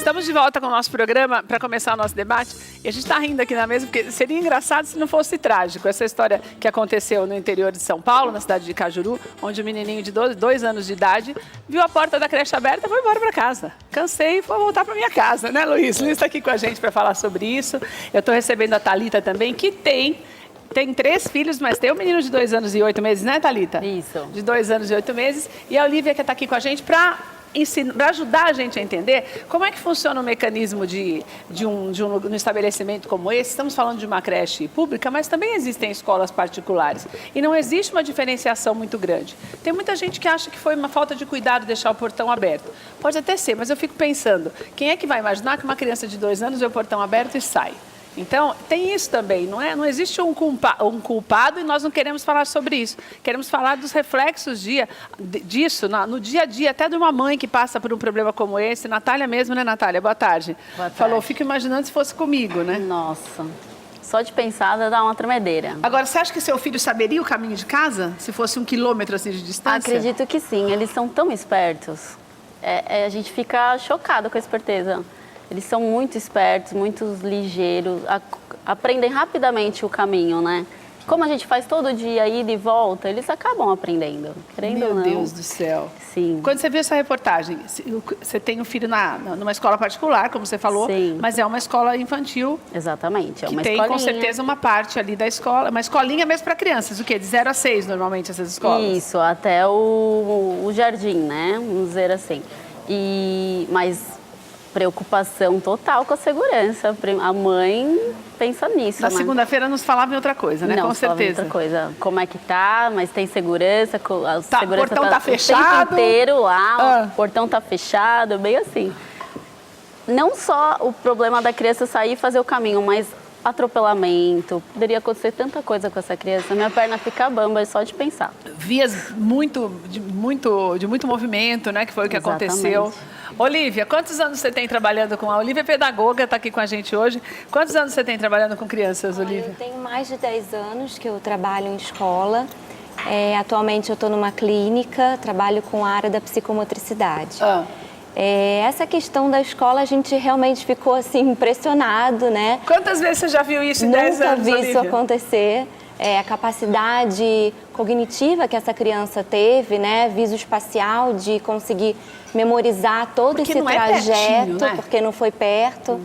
Estamos de volta com o nosso programa para começar o nosso debate. E a gente está rindo aqui na mesa porque seria engraçado se não fosse trágico. Essa história que aconteceu no interior de São Paulo, na cidade de Cajuru, onde um menininho de 2 anos de idade viu a porta da creche aberta e foi embora para casa. Cansei e vou voltar para minha casa, né, Luiz? Luiz está aqui com a gente para falar sobre isso. Eu estou recebendo a Thalita também, que tem 3 filhos, mas tem um menino de 2 anos e 8 meses, né, Thalita? Isso. De 2 anos e 8 meses. E a Olivia que está aqui com a gente para ajudar a gente a entender como é que funciona o mecanismo de um estabelecimento como esse. Estamos falando de uma creche pública, mas também existem escolas particulares. E não existe uma diferenciação muito grande. Tem muita gente que acha que foi uma falta de cuidado deixar o portão aberto. Pode até ser, mas eu fico pensando, quem é que vai imaginar que uma criança de 2 anos vê o portão aberto e sai? Então, tem isso também, não é? Não existe um culpado e nós não queremos falar sobre isso. Queremos falar dos reflexos disso no dia a dia, até de uma mãe que passa por um problema como esse. Natália mesmo, né, Natália? Boa tarde. Boa tarde. Falou, fico imaginando se fosse comigo, né? Nossa, só de pensar dá uma tremedeira. Agora, você acha que seu filho saberia o caminho de casa? Se fosse 1 quilômetro assim, de distância? Acredito que sim, eles são tão espertos. A gente fica chocado com a esperteza. Eles são muito espertos, muito ligeiros, aprendem rapidamente o caminho, né? Como a gente faz todo dia, ida e volta, eles acabam aprendendo, querendo ou não. Meu Deus do céu. Sim. Quando você viu essa reportagem, você tem um filho numa escola particular, como você falou, Sim. mas é uma escola infantil. Exatamente, é uma que tem escolinha. com certeza uma parte ali da escola, uma escolinha mesmo para crianças, o quê? De 0 a 6 normalmente essas escolas? Isso, até o jardim, né? Vamos dizer assim. Mas preocupação total com a segurança. A mãe pensa nisso, Na né? segunda-feira nos falava em outra coisa, né? Não, Com certeza. outra coisa. Como é que tá, mas tem segurança, a Tá, segurança o portão tá fechado. O tempo inteiro lá, o portão tá fechado, bem assim. Não só o problema da criança sair e fazer o caminho, mas atropelamento, poderia acontecer tanta coisa com essa criança. Minha perna fica bamba só de pensar. Vias de muito movimento, né? Que foi o que aconteceu. Olivia, quantos anos você tem trabalhando com a Olivia? É pedagoga, está aqui com a gente hoje. Quantos anos você tem trabalhando com crianças, Olivia? Eu tenho mais de 10 anos que eu trabalho em escola. Atualmente eu estou numa clínica, trabalho com a área da psicomotricidade. Essa questão da escola, a gente realmente ficou assim impressionado, né? Quantas vezes você já viu isso em 10 anos, Nunca vi Olivia? isso acontecer. A capacidade cognitiva que essa criança teve, né? Visoespacial, de conseguir memorizar todo esse trajeto, pertinho, né? porque não foi perto,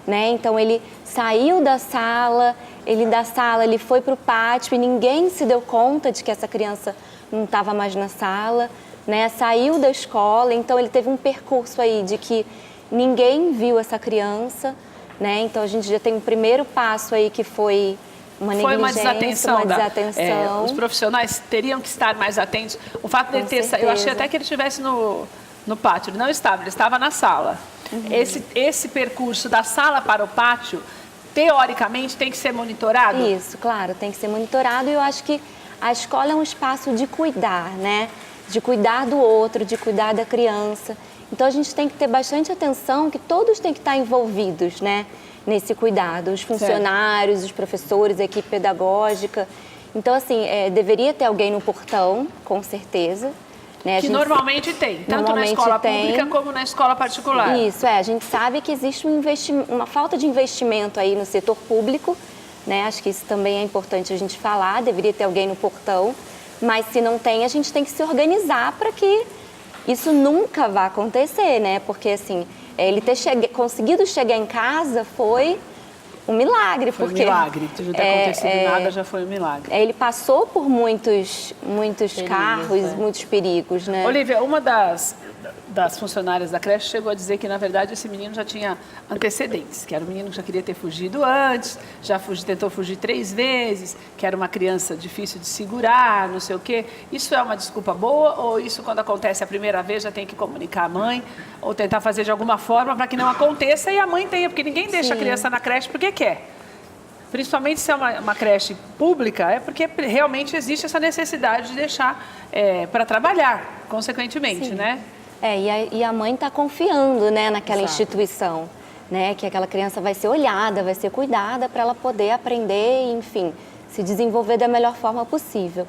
né? Então ele saiu da sala, ele foi para o pátio e ninguém se deu conta de que essa criança não estava mais na sala, né? Saiu da escola, então ele teve um percurso aí de que ninguém viu essa criança, né? Então a gente já tem um primeiro passo aí que foi uma negligência, uma desatenção. Os profissionais teriam que estar mais atentos. O fato dele ter saído, eu achei até que ele estivesse no pátio. Ele não estava, ele estava na sala. Esse percurso da sala para o pátio, teoricamente, tem que ser monitorado? Isso, claro, tem que ser monitorado. E eu acho que a escola é um espaço de cuidar, né? De cuidar do outro, de cuidar da criança. Então a gente tem que ter bastante atenção, que todos têm que estar envolvidos, né? Nesse cuidado, os funcionários, os professores, a equipe pedagógica. Então, assim, deveria ter alguém no portão, com certeza. Né? Normalmente tem, tanto na escola pública como na escola particular. Isso, a gente sabe que existe uma falta de investimento aí no setor público, né? Acho que isso também é importante a gente falar, deveria ter alguém no portão, mas se não tem, a gente tem que se organizar para que isso nunca vá acontecer, né? Porque, assim, ele ter conseguido chegar em casa foi um milagre. Foi um milagre, não ter acontecido nada já foi um milagre. Ele passou por muitos carros, muitos perigos, né? Olivia, uma das funcionárias da creche chegou a dizer que, na verdade, esse menino já tinha antecedentes, que era um menino que já queria ter fugido antes, tentou fugir 3 vezes, que era uma criança difícil de segurar, não sei o quê. Isso é uma desculpa boa ou isso, quando acontece a primeira vez, já tem que comunicar à mãe ou tentar fazer de alguma forma para que não aconteça e a mãe tenha, porque ninguém deixa a criança na creche porque quer. Principalmente se é uma creche pública, é porque realmente existe essa necessidade de deixar para trabalhar, consequentemente, né? E a mãe está confiando, né, naquela instituição, né, que aquela criança vai ser olhada, vai ser cuidada para ela poder aprender e, enfim, se desenvolver da melhor forma possível.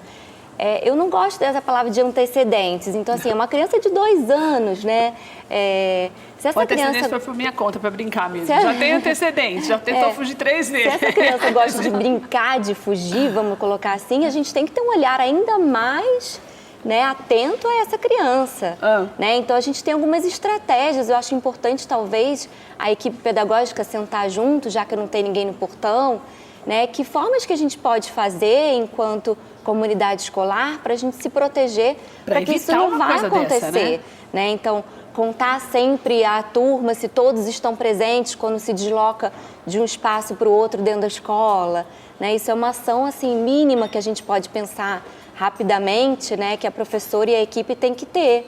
eu não gosto dessa palavra de antecedentes. Então, assim, é uma criança de 2 anos, né? Se essa o antecedente criança... foi por minha conta, para brincar mesmo. Se... Já tem antecedente, já tentou fugir 3 vezes. Se essa criança gosta de brincar, de fugir, vamos colocar assim, a gente tem que ter um olhar ainda mais, né, atento a essa criança. Né? Então, a gente tem algumas estratégias. Eu acho importante, talvez, a equipe pedagógica sentar junto, já que não tem ninguém no portão, né? Que formas que a gente pode fazer enquanto comunidade escolar para a gente se proteger, para que isso não vá acontecer. Dessa, né? Então, contar sempre a turma, se todos estão presentes quando se desloca de um espaço para o outro dentro da escola. Né? Isso é uma ação assim, mínima que a gente pode pensar rapidamente, né? Que a professora e a equipe tem que ter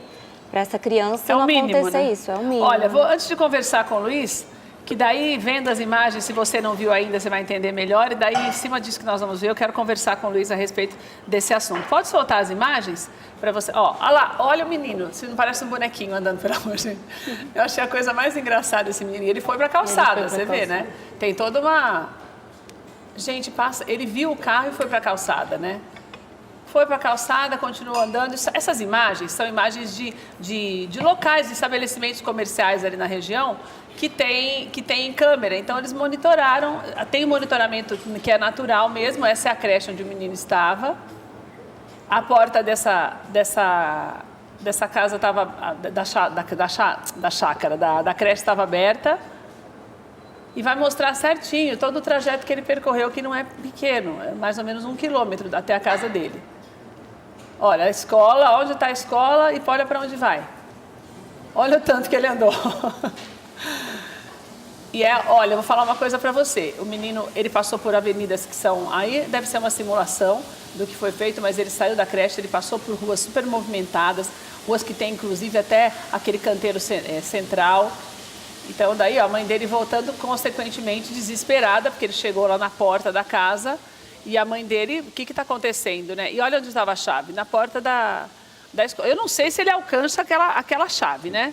para essa criança não acontecer, né? Isso. É o mínimo. Olha, antes de conversar com o Luiz, que daí, vendo as imagens, se você não viu ainda, você vai entender melhor. E daí, em cima disso que nós vamos ver, eu quero conversar com o Luiz a respeito desse assunto. Pode soltar as imagens para você? Ó, olha lá, olha o menino. Se não parece um bonequinho andando pela rua, gente. Eu achei a coisa mais engraçada esse menino. Ele foi para a calçada, você vê, né? Tem toda uma... Gente, passa... Ele viu o carro e foi para a calçada, né? Foi para a calçada, continuou andando. Essas imagens são imagens de locais, de estabelecimentos comerciais ali na região que tem câmera. Então, eles monitoraram. Tem um monitoramento que é natural mesmo. Essa é a creche onde o menino estava. A porta dessa casa estava... Da chácara, da creche estava aberta. E vai mostrar certinho todo o trajeto que ele percorreu, que não é pequeno. É mais ou menos 1 quilômetro até a casa dele. Olha, a escola, onde está a escola e olha para onde vai. Olha o tanto que ele andou. E olha, eu vou falar uma coisa para você. O menino, ele passou por avenidas que são... Aí deve ser uma simulação do que foi feito, mas ele saiu da creche, ele passou por ruas super movimentadas, ruas que tem inclusive até aquele canteiro central. Então daí, ó, a mãe dele voltando consequentemente desesperada, porque ele chegou lá na porta da casa. E a mãe dele, o que está acontecendo, né? E olha onde estava a chave, na porta da escola. Eu não sei se ele alcança aquela chave, né?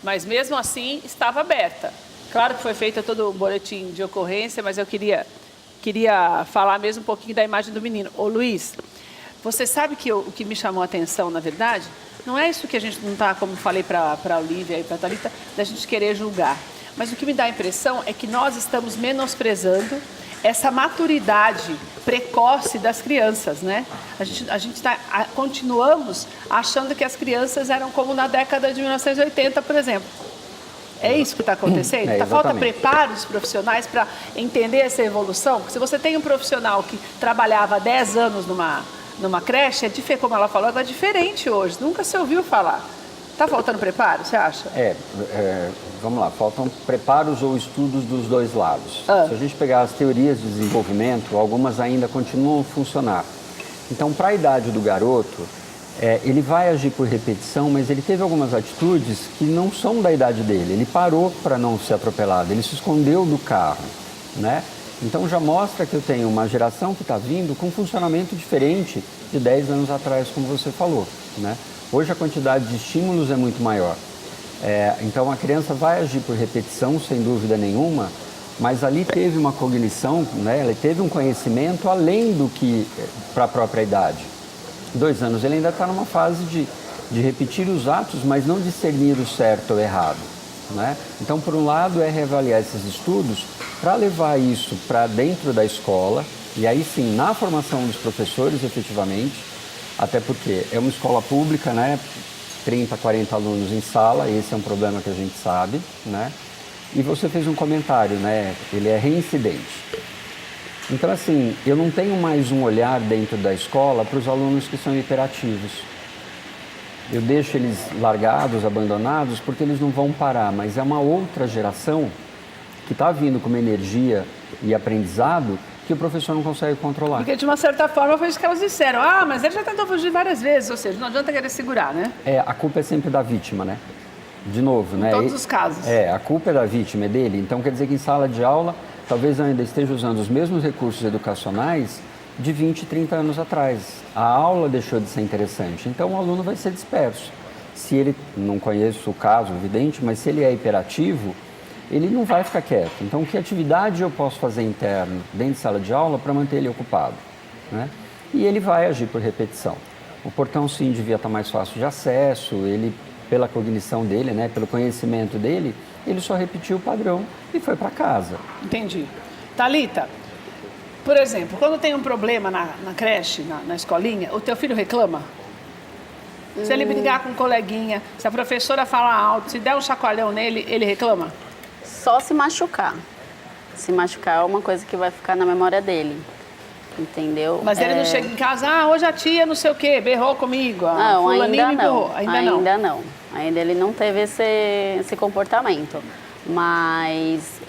Mas mesmo assim, estava aberta. Claro que foi feito todo o boletim de ocorrência, mas eu queria falar mesmo um pouquinho da imagem do menino. Ô Luiz, você sabe que o que me chamou a atenção, na verdade, não é isso que a gente não está, como falei para a Olivia e para a Thalita, da gente querer julgar. Mas o que me dá a impressão é que nós estamos menosprezando essa maturidade precoce das crianças, né? Continuamos achando que as crianças eram como na década de 1980, por exemplo. É isso que está acontecendo? Falta preparo dos profissionais para entender essa evolução? Porque se você tem um profissional que trabalhava há 10 anos numa creche, como ela falou, é diferente hoje. Nunca se ouviu falar. Está faltando preparo, você acha? Vamos lá, faltam preparos ou estudos dos dois lados. Se a gente pegar as teorias de desenvolvimento, algumas ainda continuam a funcionar. Então, para a idade do garoto, ele vai agir por repetição, mas ele teve algumas atitudes que não são da idade dele. Ele parou para não ser atropelado, ele se escondeu do carro, né? Então, já mostra que eu tenho uma geração que está vindo com um funcionamento diferente de 10 anos atrás, como você falou, né? Hoje a quantidade de estímulos é muito maior. Então a criança vai agir por repetição, sem dúvida nenhuma, mas ali teve uma cognição, né? Ela teve um conhecimento além do que para a própria idade. 2 anos ele ainda está numa fase de repetir os atos, mas não discernir o certo ou errado, né? Então, por um lado, é reavaliar esses estudos para levar isso para dentro da escola, e aí sim, na formação dos professores, efetivamente, até porque é uma escola pública, né? 30, 40 alunos em sala, esse é um problema que a gente sabe, né? E você fez um comentário, né? Ele é reincidente. Então, assim, eu não tenho mais um olhar dentro da escola para os alunos que são hiperativos. Eu deixo eles largados, abandonados, porque eles não vão parar, mas é uma outra geração que está vindo com uma energia e aprendizado que o professor não consegue controlar. Porque, de uma certa forma, foi isso que elas disseram. Mas ele já tentou fugir várias vezes, ou seja, não adianta querer segurar, né? A culpa é sempre da vítima, né? De novo, né? Em todos os casos. A culpa é da vítima, é dele. Então, quer dizer que em sala de aula, talvez eu ainda esteja usando os mesmos recursos educacionais de 20, 30 anos atrás. A aula deixou de ser interessante, então o aluno vai ser disperso. Se ele, não conheço o caso, evidente, mas se ele é hiperativo, ele não vai ficar quieto. Então, que atividade eu posso fazer interno, dentro de sala de aula, para manter ele ocupado, né? E ele vai agir por repetição. O portão, sim, devia estar mais fácil de acesso, ele, pela cognição dele, né, pelo conhecimento dele, ele só repetiu o padrão e foi para casa. Entendi. Thalita, por exemplo, quando tem um problema na creche, na escolinha, o teu filho reclama? Se ele brigar com um coleguinha, se a professora falar alto, se der um chacoalhão nele, ele reclama? Só se machucar. Se machucar é uma coisa que vai ficar na memória dele. Entendeu? Mas ele não chega em casa, hoje a tia não sei o quê, berrou comigo, não, fulaninho ainda me berrou. não. Ainda não. Ainda ele não teve esse comportamento. Mas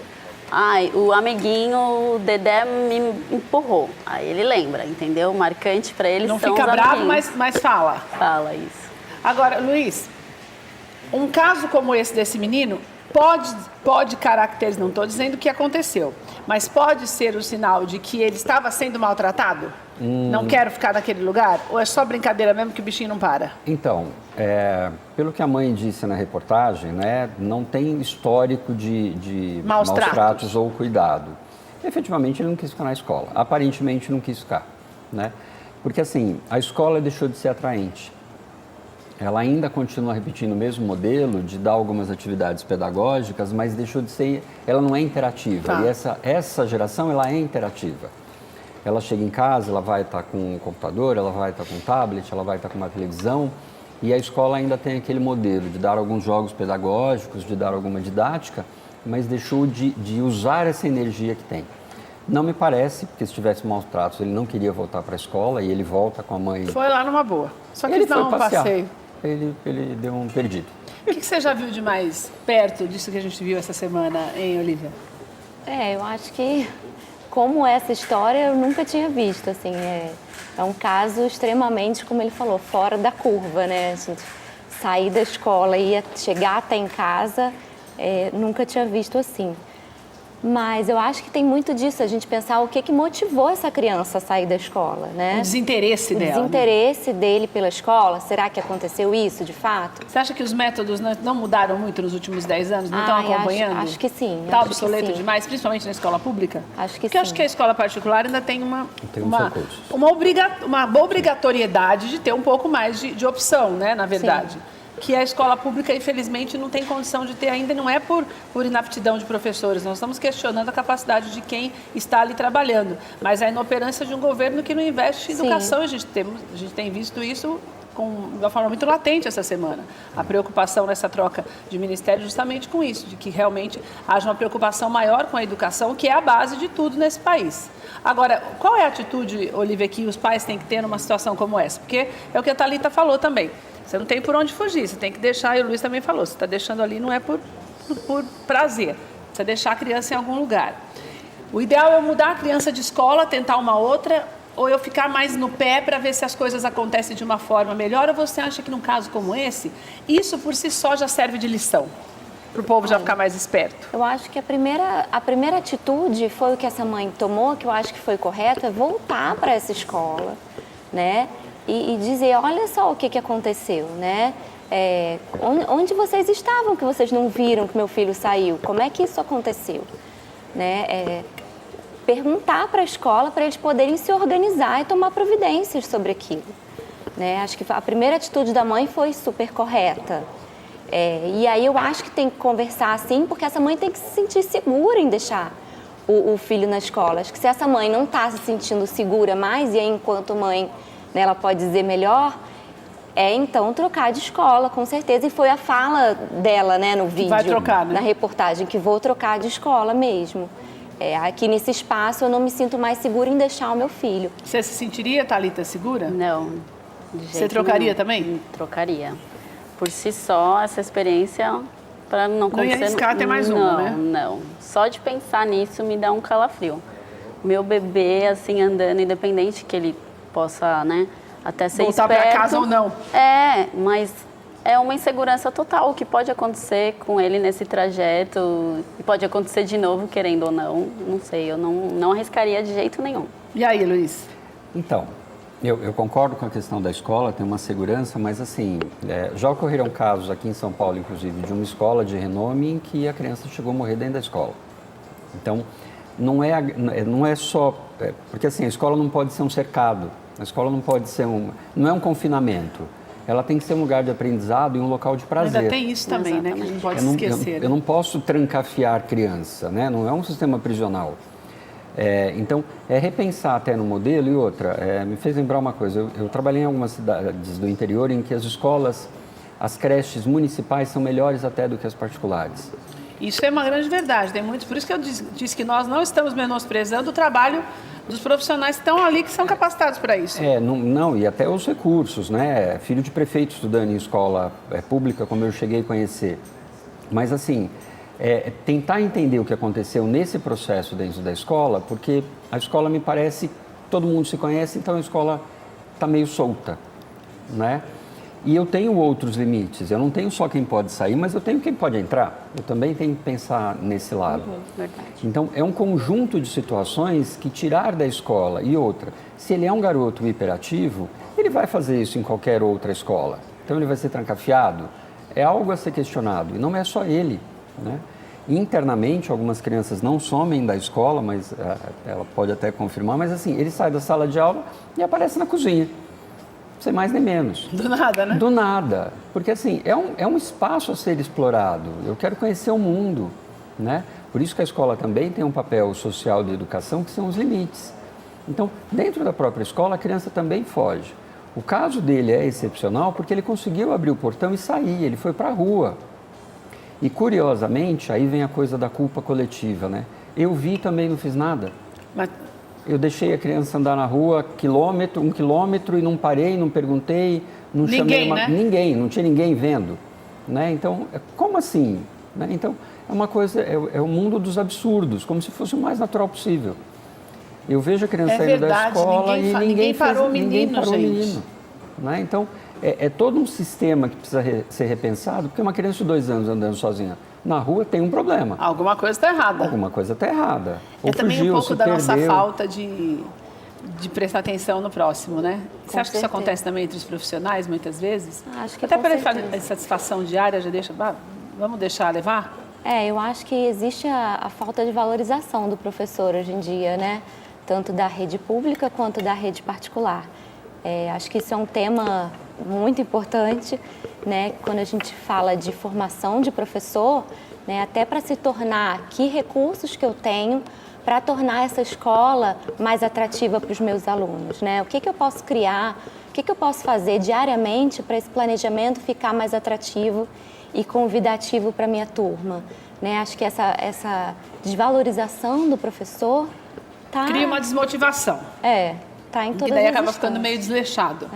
o amiguinho, o Dedé me empurrou. Aí ele lembra, entendeu? Marcante pra ele Não são fica os bravo, amiguinhos. mas fala. Fala isso. Agora, Luiz, um caso como esse desse menino pode caracterizar, não estou dizendo que aconteceu, mas pode ser o sinal de que ele estava sendo maltratado? Não quero ficar naquele lugar? Ou é só brincadeira mesmo que o bichinho não para? Então, pelo que a mãe disse na reportagem, né, não tem histórico de maus tratos ou cuidado. Efetivamente, ele não quis ficar na escola. Aparentemente, não quis ficar, né? Porque, assim, a escola deixou de ser atraente. Ela ainda continua repetindo o mesmo modelo de dar algumas atividades pedagógicas, mas deixou de ser, ela não é interativa. Tá. E essa geração, ela é interativa. Ela chega em casa, ela vai estar com um computador, ela vai estar com um tablet, ela vai estar com uma televisão, e a escola ainda tem aquele modelo de dar alguns jogos pedagógicos, de dar alguma didática, mas deixou de usar essa energia que tem. Não me parece, porque se tivesse maus tratos, ele não queria voltar para a escola e ele volta com a mãe. Foi lá numa boa. Só que ele eles dão foi um passear. passeio. Ele deu um perdido. O que você já viu de mais perto disso que a gente viu essa semana, hein, Olivia? Eu acho que, como essa história, eu nunca tinha visto, assim, é um caso extremamente, como ele falou, fora da curva, né? A gente sair da escola e chegar até em casa, nunca tinha visto assim. Mas eu acho que tem muito disso, a gente pensar o que motivou essa criança a sair da escola, né? O desinteresse dela. O desinteresse dele pela escola, será que aconteceu isso, de fato? Você acha que os métodos não mudaram muito nos últimos 10 anos? Não estão acompanhando? Acho que sim. Está acho obsoleto que sim. demais, principalmente na escola pública? Acho que Porque sim. eu acho que a escola particular ainda tem uma recursos. obrigatoriedade de ter um pouco mais de opção, né, na verdade. Que a escola pública, infelizmente, não tem condição de ter ainda, não é por inaptidão de professores. Nós estamos questionando a capacidade de quem está ali trabalhando, mas a inoperância de um governo que não investe em educação. A gente tem visto isso de uma forma muito latente essa semana. A preocupação nessa troca de ministério justamente com isso, de que realmente haja uma preocupação maior com a educação, que é a base de tudo nesse país. Agora, qual é a atitude, Olivia, que os pais têm que ter numa situação como essa? Porque é o que a Thalita falou também. Você não tem por onde fugir, você tem que deixar, e o Luiz também falou, você está deixando ali não é por prazer, você deixar a criança em algum lugar. O ideal é eu mudar a criança de escola, tentar uma outra, ou eu ficar mais no pé para ver se as coisas acontecem de uma forma melhor, ou você acha que num caso como esse, isso por si só já serve de lição, para o povo já ficar mais esperto? Eu acho que a primeira atitude foi o que essa mãe tomou, que eu acho que foi correto, é voltar para essa escola, né? E dizer, olha só o que aconteceu, né? Onde vocês estavam que vocês não viram que meu filho saiu? Como é que isso aconteceu? Né? Perguntar para a escola para eles poderem se organizar e tomar providências sobre aquilo. Né? Acho que a primeira atitude da mãe foi super correta. E aí eu acho que tem que conversar assim, porque essa mãe tem que se sentir segura em deixar o filho na escola. Acho que se essa mãe não está se sentindo segura mais, e aí enquanto mãe, né, ela pode dizer melhor, então trocar de escola, com certeza. E foi a fala dela, né, no vídeo, vai trocar, né? Na reportagem, que vou trocar de escola mesmo. Aqui nesse espaço eu não me sinto mais segura em deixar o meu filho. Você se sentiria, Thalita, segura? Não, de jeito Você trocaria nenhum. também? Trocaria. Por si só, essa experiência, para não acontecer... Não ia arriscar ter mais uma, né? Não. Só de pensar nisso me dá um calafrio. Meu bebê, assim, andando, independente que ele possa, né, até ser voltar esperto. para casa ou não. Mas é uma insegurança total. O que pode acontecer com ele nesse trajeto, pode acontecer de novo, querendo ou não, não sei, eu não arriscaria de jeito nenhum. E aí, Luiz? Então, eu concordo com a questão da escola, tem uma segurança, mas assim, já ocorreram casos aqui em São Paulo, inclusive, de uma escola de renome em que a criança chegou a morrer dentro da escola. Então, não é só... porque assim, a escola não pode ser um cercado. A escola não pode ser não é um confinamento. Ela tem que ser um lugar de aprendizado e um local de prazer. Ainda tem isso também, né? Que a gente não pode esquecer. Eu não posso trancafiar criança, né? Não é um sistema prisional. Então, repensar até no modelo. E outra, me fez lembrar uma coisa. Eu trabalhei em algumas cidades do interior em que as escolas, as creches municipais são melhores até do que as particulares. Isso é uma grande verdade. Tem muitos, por isso que eu disse que nós não estamos menosprezando o trabalho dos profissionais que estão ali, que são capacitados para isso. Não, e até os recursos, né? Filho de prefeito estudando em escola pública, como eu cheguei a conhecer. Mas, assim, tentar entender o que aconteceu nesse processo dentro da escola, porque a escola me parece, todo mundo se conhece, então a escola está meio solta, né? E eu tenho outros limites, eu não tenho só quem pode sair, mas eu tenho quem pode entrar. Eu também tenho que pensar nesse lado. Verdade. Então, é um conjunto de situações que tirar da escola. E outra, se ele é um garoto hiperativo, ele vai fazer isso em qualquer outra escola. Então, ele vai ser trancafiado. É algo a ser questionado, e não é só ele, né? Internamente, algumas crianças não somem da escola, mas ela pode até confirmar, mas assim, ele sai da sala de aula e aparece na cozinha. Sem mais nem menos. Do nada, né? Do nada. Porque, assim, é um espaço a ser explorado. Eu quero conhecer o mundo, né? Por isso que a escola também tem um papel social de educação, que são os limites. Então, dentro da própria escola, a criança também foge. O caso dele é excepcional porque ele conseguiu abrir o portão e sair, ele foi para a rua. E, curiosamente, aí vem a coisa da culpa coletiva, né? Eu vi também, não fiz nada. Mas... Eu deixei a criança andar na rua um quilômetro e não parei, não perguntei, não chamei né? Ninguém, não tinha ninguém vendo, né? Então, como assim? Né? Então, é uma coisa, é o mundo dos absurdos, como se fosse o mais natural possível. Eu vejo a criança saindo da escola e ninguém parou o menino. Né? Então, é todo um sistema que precisa ser repensado, porque uma criança de 2 anos andando sozinha na rua tem um problema. Alguma coisa está errada. Alguma coisa está errada. Ou também fugiu, um pouco da perdeu. nossa falta de prestar atenção no próximo, né? Você acha que isso acontece também entre os profissionais, muitas vezes? Acho que até com pela certeza. satisfação diária, já deixa... Vamos deixar levar? Eu acho que existe a falta de valorização do professor hoje em dia, né? Tanto da rede pública quanto da rede particular. Acho que isso é um tema muito importante, né? Quando a gente fala de formação de professor, né? Até para se tornar, que recursos que eu tenho para tornar essa escola mais atrativa para os meus alunos, né? O que eu posso criar, o que eu posso fazer diariamente para esse planejamento ficar mais atrativo e convidativo para a minha turma, né? Acho que essa desvalorização do professor cria uma desmotivação. Tá em todas e daí as acaba instâncias. ficando meio desleixado.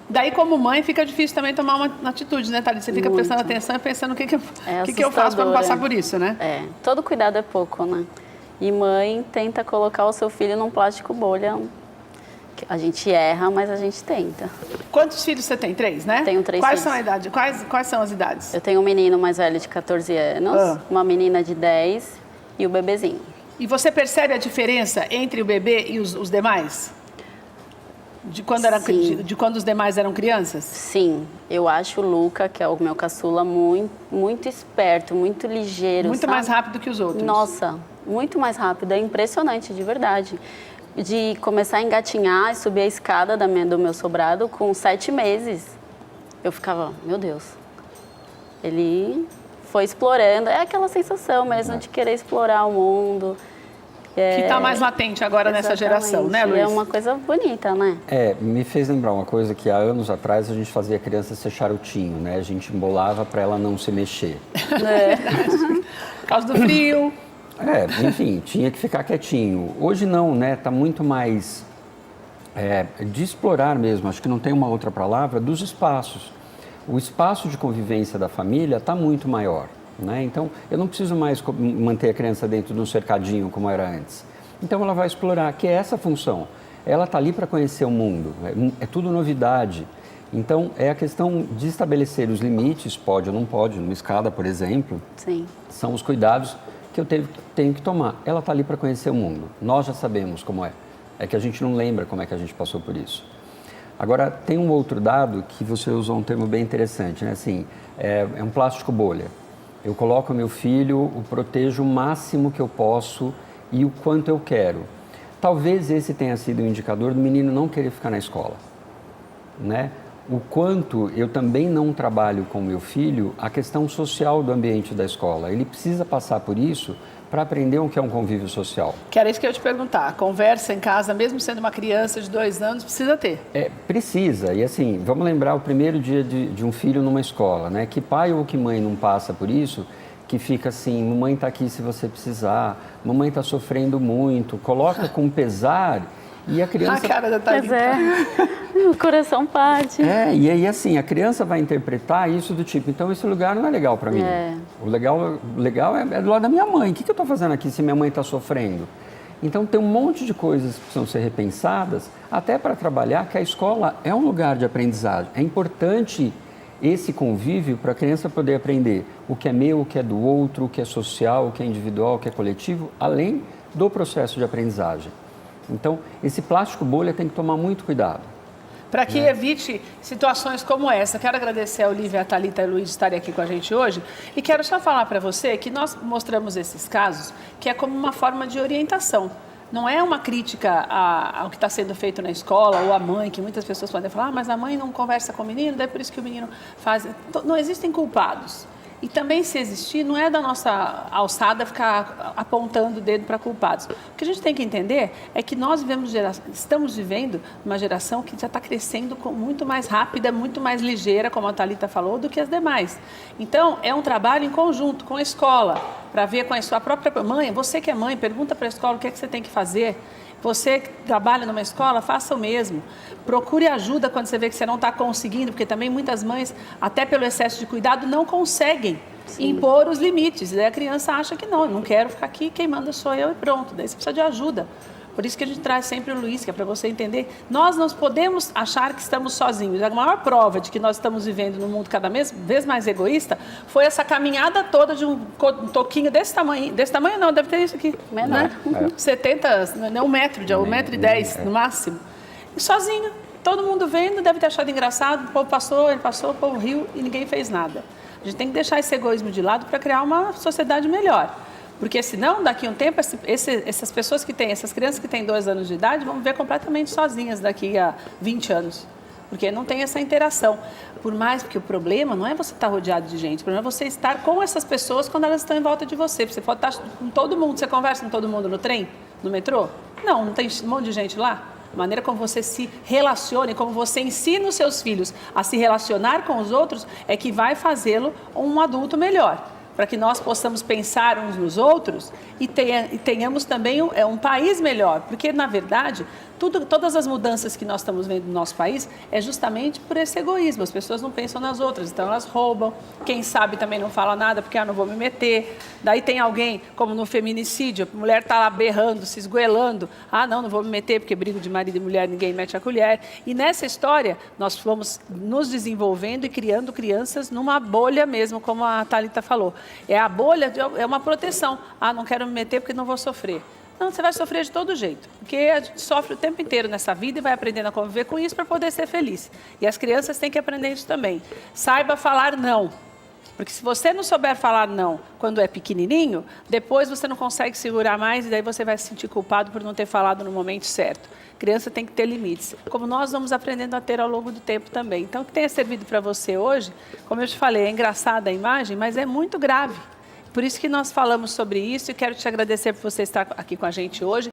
Daí, como mãe, fica difícil também tomar uma atitude, né, Thalita? Você fica prestando atenção e pensando o que eu faço para não passar por isso, né? Todo cuidado é pouco, né? E mãe tenta colocar o seu filho num plástico bolha. A gente erra, mas a gente tenta. Quantos filhos você tem? 3, né? Tenho 3 Quais filhos. são a idade? Quais são as idades? Eu tenho um menino mais velho de 14 anos, uma menina de 10 e o bebezinho. E você percebe a diferença entre o bebê e os demais? De quando os demais eram crianças? Sim, eu acho o Luca, que é o meu caçula, muito, muito esperto, muito ligeiro. Muito mais rápido que os outros. Nossa, muito mais rápido. É impressionante, de verdade. De começar a engatinhar e subir a escada do meu sobrado com 7 meses. Eu ficava, meu Deus. Ele foi explorando. É aquela sensação mesmo de querer explorar o mundo. Que está mais latente agora nessa geração, né, Luiz? É uma coisa bonita, né? Me fez lembrar uma coisa que há anos atrás a gente fazia a criança ser charutinho, né? A gente embolava para ela não se mexer. Por causa do frio. Enfim, tinha que ficar quietinho. Hoje não, né? Está muito mais de explorar mesmo, acho que não tem uma outra palavra, dos espaços. O espaço de convivência da família está muito maior. Né? Então, eu não preciso mais manter a criança dentro de um cercadinho como era antes. Então, ela vai explorar, que é essa a função. Ela está ali para conhecer o mundo, é tudo novidade. Então, é a questão de estabelecer os limites, pode ou não pode, numa escada, por exemplo. Sim. São os cuidados que eu tenho que tomar. Ela está ali para conhecer o mundo. Nós já sabemos como é. É que a gente não lembra como é que a gente passou por isso. Agora, tem um outro dado que você usou um termo bem interessante, né? Assim, é um plástico bolha. Eu coloco meu filho, o protejo o máximo que eu posso e o quanto eu quero. Talvez esse tenha sido o indicador do menino não querer ficar na escola, né? O quanto eu também não trabalho com meu filho a questão social do ambiente da escola. Ele precisa passar por isso para aprender o que é um convívio social. Que era isso que eu ia te perguntar. Conversa em casa, mesmo sendo uma criança de 2 anos, precisa ter. Precisa. E assim, vamos lembrar o primeiro dia de um filho numa escola, né? Que pai ou que mãe não passa por isso, que fica assim, mamãe está aqui se você precisar, mamãe está sofrendo muito, coloca com pesar e a criança... A cara da Thalita. O coração parte. E aí assim, a criança vai interpretar isso do tipo, então esse lugar não é legal para mim. O legal é do lado da minha mãe. O que eu estou fazendo aqui se minha mãe está sofrendo? Então tem um monte de coisas que precisam ser repensadas, até para trabalhar que a escola é um lugar de aprendizagem. É importante esse convívio para a criança poder aprender o que é meu, o que é do outro, o que é social, o que é individual, o que é coletivo, além do processo de aprendizagem. Então, esse plástico bolha tem que tomar muito cuidado. Para que evite situações como essa. Quero agradecer a Olívia, a Thalita e a Luiz estarem aqui com a gente hoje. E quero só falar para você que nós mostramos esses casos, que é como uma forma de orientação. Não é uma crítica ao que está sendo feito na escola ou à mãe, que muitas pessoas podem falar, mas a mãe não conversa com o menino, daí é por isso que o menino faz... Não existem culpados. E também, se existir, não é da nossa alçada ficar apontando o dedo para culpados. O que a gente tem que entender é que nós estamos vivendo uma geração que já está crescendo muito mais rápida, muito mais ligeira, como a Thalita falou, do que as demais. Então, é um trabalho em conjunto com a escola, para ver com a sua própria mãe. Você que é mãe, pergunta para a escola o que é que você tem que fazer. Você que trabalha numa escola, faça o mesmo. Procure ajuda quando você vê que você não está conseguindo, porque também muitas mães, até pelo excesso de cuidado, não conseguem impor os limites. Daí a criança acha que não quero ficar aqui, quem manda sou eu e pronto. Daí você precisa de ajuda. Por isso que a gente traz sempre o Luiz, que é para você entender. Nós não podemos achar que estamos sozinhos. A maior prova de que nós estamos vivendo num mundo cada vez mais egoísta foi essa caminhada toda de um toquinho desse tamanho. Desse tamanho não, deve ter isso aqui. Menor. 70, não, 1 metro, 1,10 m no máximo. E sozinho. Todo mundo vendo, deve ter achado engraçado. O povo passou, ele passou, o povo riu e ninguém fez nada. A gente tem que deixar esse egoísmo de lado para criar uma sociedade melhor. Porque senão, daqui a um tempo, essas pessoas que têm, essas crianças que têm 2 anos de idade vão viver completamente sozinhas daqui a 20 anos. Porque não tem essa interação. Porque o problema não é você estar rodeado de gente, o problema é você estar com essas pessoas quando elas estão em volta de você. Você pode estar com todo mundo, você conversa com todo mundo no trem, no metrô? Não tem um monte de gente lá? A maneira como você se relaciona, como você ensina os seus filhos a se relacionar com os outros é que vai fazê-lo um adulto melhor. Para que nós possamos pensar uns nos outros e tenhamos também um país melhor. Porque, na verdade, todas as mudanças que nós estamos vendo no nosso país é justamente por esse egoísmo. As pessoas não pensam nas outras, então elas roubam. Quem sabe também não fala nada porque, não vou me meter. Daí tem alguém, como no feminicídio, a mulher está lá berrando, se esgoelando. Não vou me meter porque brigo de marido e mulher, ninguém mete a colher. E nessa história, nós fomos nos desenvolvendo e criando crianças numa bolha mesmo, como a Thalita falou. A bolha é uma proteção. Não quero me meter porque não vou sofrer. Não, você vai sofrer de todo jeito, porque a gente sofre o tempo inteiro nessa vida e vai aprendendo a conviver com isso para poder ser feliz. E as crianças têm que aprender isso também. Saiba falar não, porque se você não souber falar não quando é pequenininho, depois você não consegue segurar mais e daí você vai se sentir culpado por não ter falado no momento certo. Criança tem que ter limites, como nós vamos aprendendo a ter ao longo do tempo também. Então, o que tenha servido para você hoje, como eu te falei, é engraçada a imagem, mas é muito grave. Por isso que nós falamos sobre isso e quero te agradecer por você estar aqui com a gente hoje.